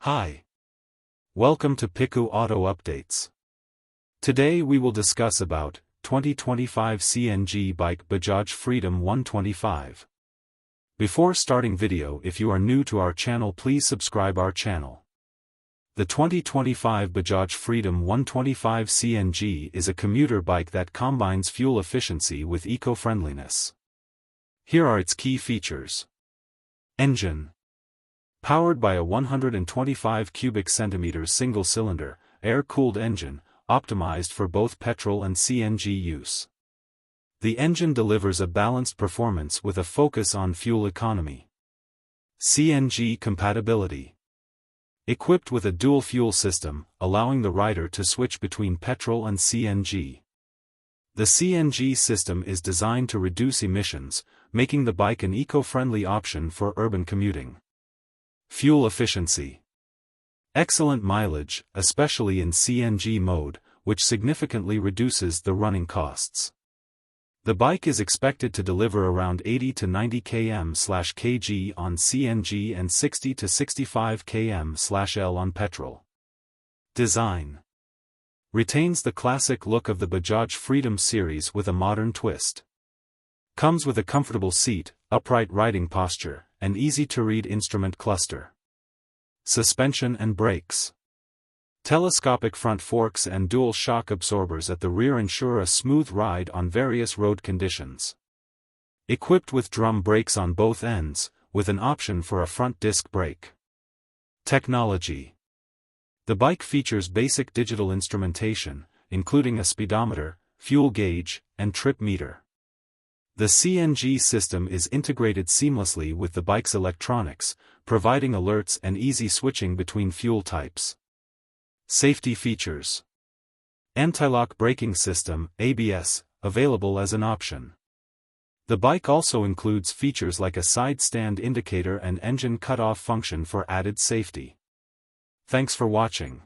Hi. Welcome to Piku Auto Updates. Today we will discuss about 2025 CNG bike Bajaj Freedom 125. Before starting video, if you are new to our channel, please subscribe our channel. The 2025 Bajaj Freedom 125 CNG is a commuter bike that combines fuel efficiency with eco-friendliness. Here are its key features. Engine. Powered by a 125 cubic centimeters single-cylinder, air-cooled engine, optimized for both petrol and CNG use. The engine delivers a balanced performance with a focus on fuel economy. CNG compatibility. Equipped with a dual-fuel system, allowing the rider to switch between petrol and CNG. The CNG system is designed to reduce emissions, making the bike an eco-friendly option for urban commuting. Fuel efficiency. Excellent mileage, especially in CNG mode, which significantly reduces the running costs. The bike is expected to deliver around 80 to 90 km/kg on CNG and 60 to 65 km/L on petrol. Design. Retains the classic look of the Bajaj Freedom series with a modern twist. Comes with a comfortable seat, upright riding posture, and easy-to-read instrument cluster. Suspension and brakes. Telescopic front forks and dual shock absorbers at the rear ensure a smooth ride on various road conditions. Equipped with drum brakes on both ends, with an option for a front disc brake. Technology. The bike features basic digital instrumentation, including a speedometer, fuel gauge, and trip meter. The CNG system is integrated seamlessly with the bike's electronics, providing alerts and easy switching between fuel types. Safety features. Anti-lock braking system, ABS, available as an option. The bike also includes features like a side stand indicator and engine cut-off function for added safety. Thanks for watching.